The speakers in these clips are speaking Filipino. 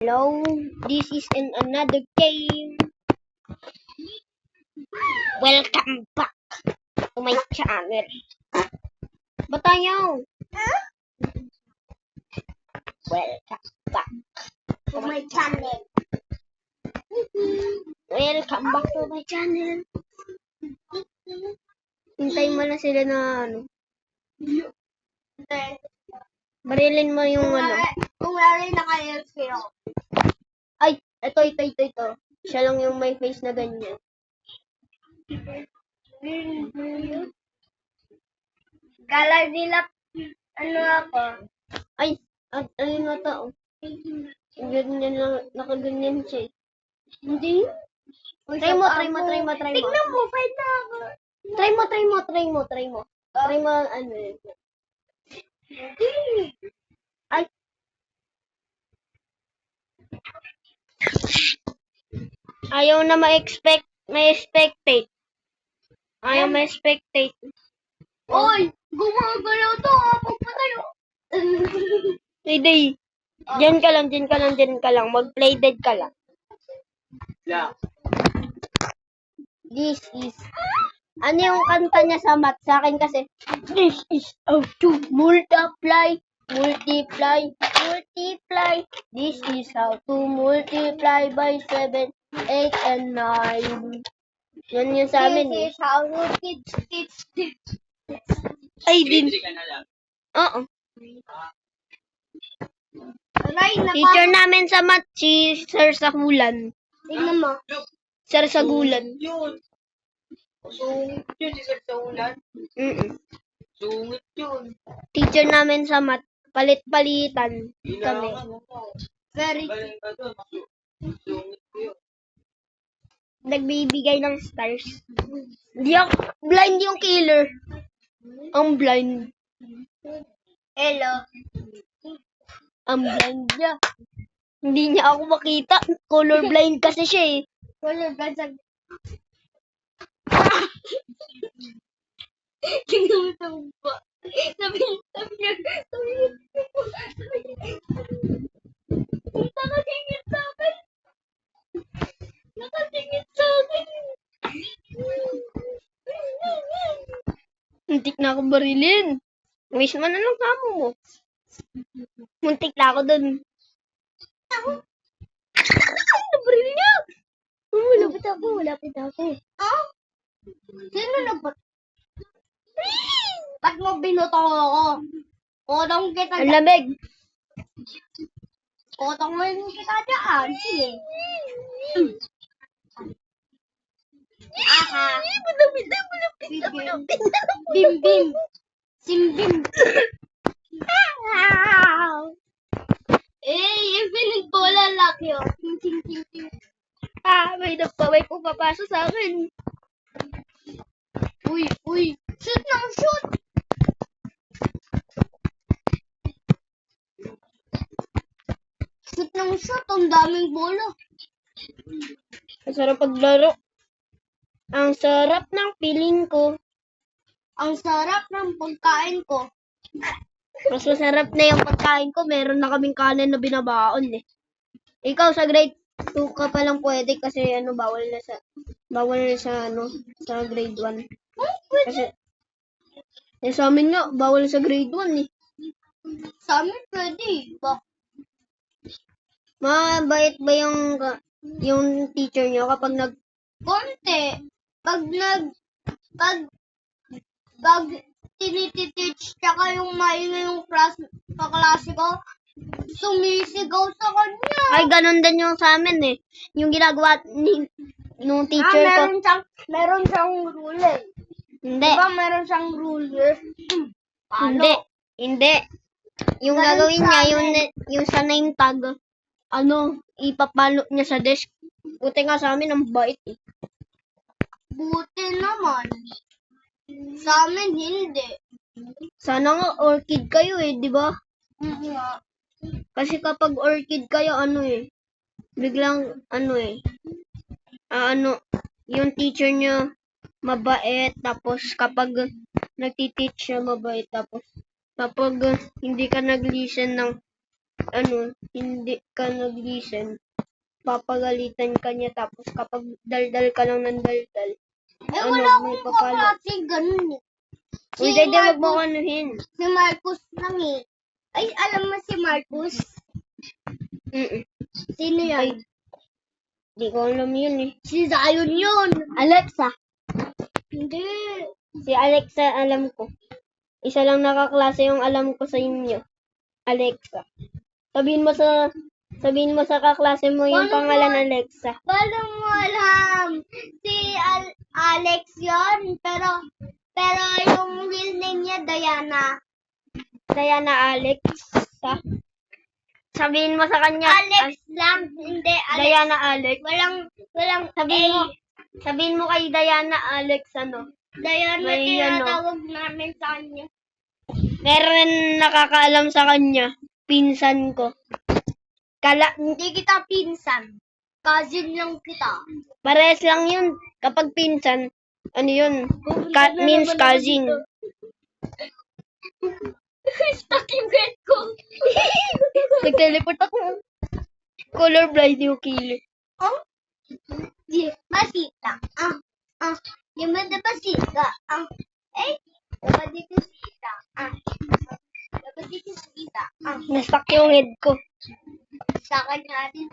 Hello, this is another game. Welcome back to my channel. Ba tayo? Welcome back to my channel. Welcome back to my channel. Hintayin mo na sila na ano. Barilin mo yung ano. Kung wala na kayo sila. Ay, ito. Siya lang yung may face na ganyan. Kala nila, ano ako? Ay, ayun na to. Ganyan lang, nakaganyan siya. Hindi. Try mo. Tignan mo, fight na ako. Try mo, ano yun. Ay. Ayaw na ma-spectate. Ayaw ma-spectate. Oy, gumagalaw to. Pagpatayo. Hindi. Diyan ka lang. Mag-play dead ka lang. Yeah. This is... Ano yung kanta niya sa math? Sa akin kasi, this is how to multiply. This is how to multiply by 7, 8, and 9. Yan yun sa amin eh. This is how you teach. Ay, din. Ka na lang. Oo. Aray, Teacher namin sa math, si Sir Sagulan. Tignan mo. Sir Sagulan. Yun. Sungit yun, isa sa ulan. Sungit yun. Teacher namin sa math, palit-palitan kami. Kailangan mo. Very Galing ka doon. Sungit yun. Nagbibigay ng stars. Hindi ako, blind yung killer. Ang blind. hello. Ang blind niya. Hindi niya ako makita. Color blind kasi siya eh. Wala ba sa... Tingnan mo ito ba? Sabi niya. Nakatingin sa akin. Muntik na ako barilin. Wish mo na lang kamo mo. Muntik na ako dun. Nabaril niya. Malapit ako. Oh? Sino nagbat? Ba't mo binutong ako? Kotong kita Ang dyan. lamig. Kotong mo yung kita dyan. Sige. Aha. Bim. Simbim. Infinite bola laki oh. Ting. May pumapasa sa akin. Uy. Shoot ng shoot. Shoot ng shoot. Ang daming bola. Ang sarap paglaro. Ang sarap ng feeling ko. Ang sarap ng pagkain ko. Mas masarap na yung pagkain ko. Meron na kaming kanin na binabaon eh. Ikaw sa grade 2 ka pa lang pwede kasi bawal na sa grade 1. Kasi sa amin nga bawal sa grade 1 eh. Sa amin pwede ba? Mabait ba yung teacher niyo kapag Konti. Pag tinititeach tsaka yung maingay yung kaklase ko, sumisigaw sa kanya. Ay, ganun din yung sa amin eh. Yung ginagawa nung teacher ko. Meron siyang ruler. Hindi. Diba meron siyang ruler? Hindi. Yung Ganun gagawin sa niya, amin. yung sa name tag, ipapalo niya sa desk. Buti nga sa amin, ang bait eh. Buti naman. Sa amin, hindi. Sana nga orchid kayo eh, di ba? Nga. Kasi kapag orchid kayo, biglang, yung teacher niya, mabait, tapos kapag nagtiteach siya, mabait, tapos kapag hindi ka nag-listen ng hindi ka nag-listen, papagalitan ka niya, tapos kapag daldal ka lang ng daldal, Wala may akong papalo. kaklase ganun eh. Uy, Si dede, wag Marcus- mo kanuhin. Si Marcus lang eh. Ay, alam mo si Marcus? Sino Ay, yan? di ko alam yun eh. Si Zion yun. Alexa. Hindi. Si Alexa, alam ko. Isa lang nakaklase yung alam ko sa inyo. Alexa. Sabihin mo sa kaklase mo yung Paano pangalan Alexa. Paano mo alam? Si Alex yun. Pero yung real name niya, Diana. Diana Alexa. Sabihin mo sa kanya. Alex lang. Hindi, Alex. Diana Alex. Walang Sabihin mo kay Diana Alex Diana, May tinatawag namin sa kanya. Meron nakakaalam sa kanya. Pinsan ko. Hindi kita pinsan. Cousin lang kita. Parehas lang yun. Kapag pinsan, ano yun? Means cousin. Stuck yung head ko. Nag-teleport ako. Colorblind yung killer. Oh? Masita. Yung madapasita. Dapat dito sita. Dapat dito sita. Nastuck yung head ko. Sa akin natin.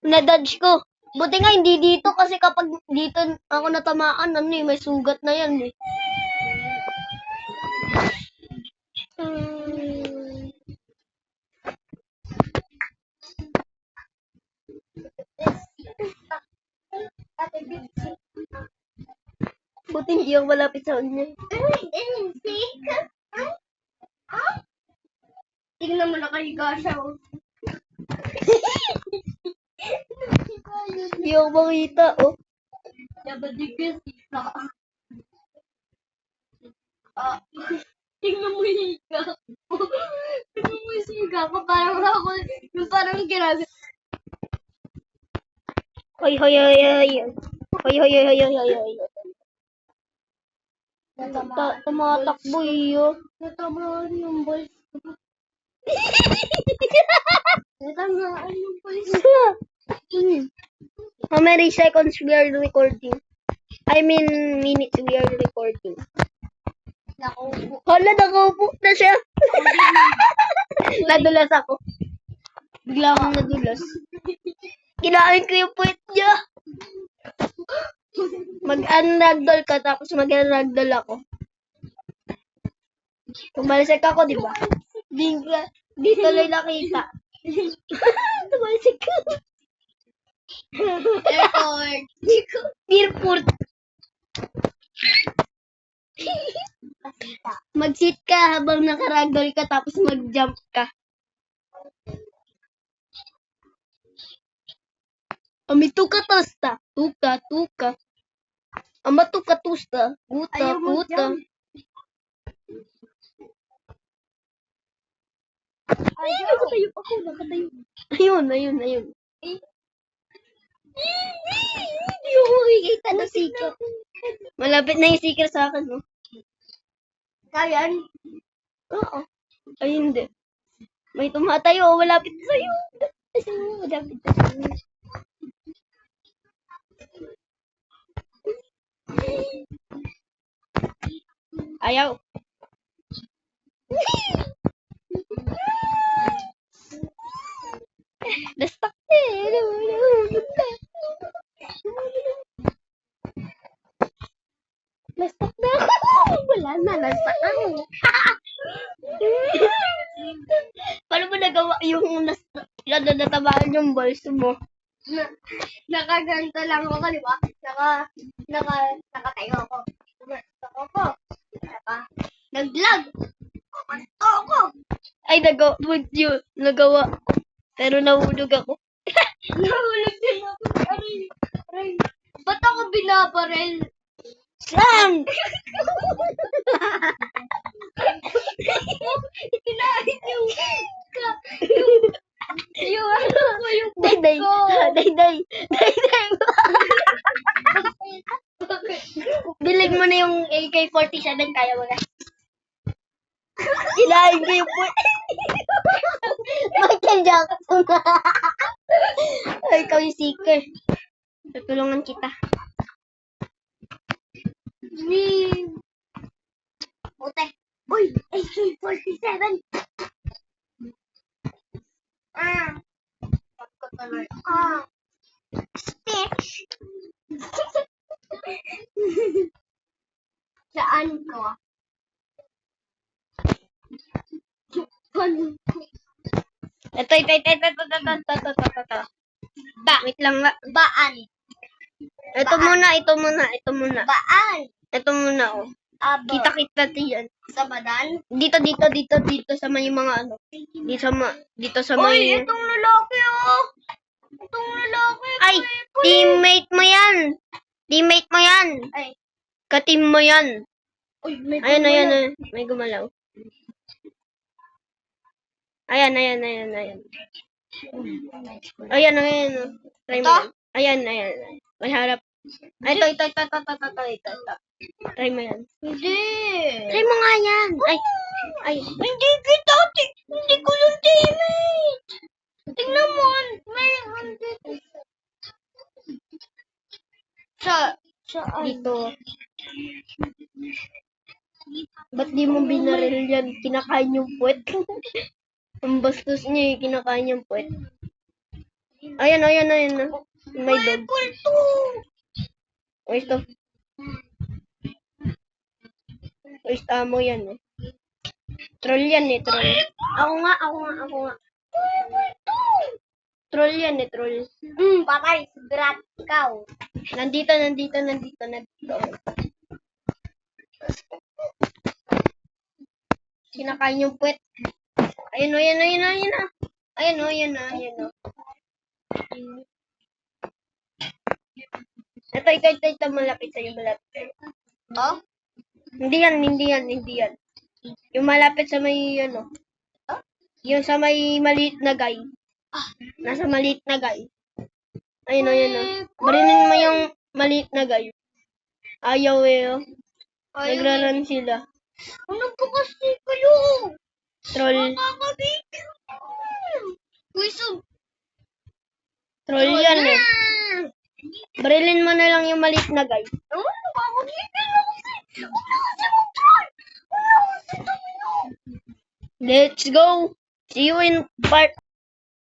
Na-dodge ko. Buti nga hindi dito kasi kapag dito ako natamaan, may sugat na yan eh. Buti hindi ako malapit sa kanya. Tingnan mo na kay Gasha. Hindi ako makita, oh. Dapat dito sita. Tingnan mo yung higa ko. Tingnan mo yung higa ko. Parang ako, yung parang ginagawa. Hoy, hoy, hoy, hoy. Hoy, hoy, hoy, hoy, hoy, hoy. Tumatakbo iyo. Natamaan yung boys ko. Natamaan yung boys How many seconds we are recording? I mean, minutes we are recording. Nakaupo. Hala, nakaupo na siya. Nadulas ako. Bigla akong nadulas. Kinain ko yung puwet niya. Mag-unragdoll ka, tapos mag-unragdoll ako. Tumalsik ako, di ba? Di tuloy nakita. Tumalsik ko. Airport. Airport. Mag-sit ka habang nakaragdoll ka, tapos mag-jump ka. Amituka tosta. Tuka. Amatuka tosta. Guta, Ayaw mo guta. jump. Nakatayo ako, nakatayo. Ayun. Hindi ako makikita na sikir. Malapit na yung sikir sa akin, no? Kayan. Oo. Ay, hindi. May tumatayo, malapit na sa'yo. Malapit na sa'yo. Ayaw. Nastak na eh. Nastak na ako. Wala na, nastak na ako. Paano mo nagawa yung natamaan yung balls mo? Nakaganto lang ako, di ba? Nakatayo ako. Gumasto ako. Naglag. Gumasto ako. Ay, nagawa ko. Pero nahulog ako. Nahulog din ako. Aray. Ba't ako binabarel? Saan? Kinain yung ano ko, yung Day. Dilig mo na yung AK-47, kaya mo na. Hilahin ko yung puwet. Michael Jackson. Ay, ikaw yung seeker. Tutulungan kita. Puti. Uy, AK-47. Stitch. Saan ko? Ito. Wait lang nga. Baan. Ito muna. Baan. Ito muna, oh. Abo. Kita yan. Sa badan? Dito sa may mga ano. Dito sa may... Itong lalaki, oh. Itong lalaki. Ay, teammate mo yan. Ay. Ka-team mo yan. Uy, may Ayan. May gumalaw. Ayan. Ayan. Try mo yan. Ayan. May harap. Ay, ito. Try mo yan. Hindi. Try mo nga yan. Ay. Hindi kita. Hindi ko yung teammate. Tingnan mo. May Saan? Dito. Ba't di mo binaril yan? Kinakain yung puwet. Ang bastos niya kinakain yung puwet. Ayan. May dog. Kulto. Waste ammo yan eh. Troll yan eh, troll. Ako nga. Troll yan eh, troll. Patay. Sigrat. Ikaw. Nandito. Kinakain yung puwet. Ayun na. Ito, malapit sa'yo. Oh? Hindi yan. Yung malapit sa may, ano. Yung sa may maliit na guy. Nasa maliit na guy. Ayun. Marinin mo yung maliit na guy. Ayaw eh, oh. Nagraran sila. Ano po kasi kayo? Troll. Nakakabigil. Uy, Troll yan eh. Barilin mo na lang yung maliit na guy. nakakabigil ako kasi. Mag-try. Let's go. See you in part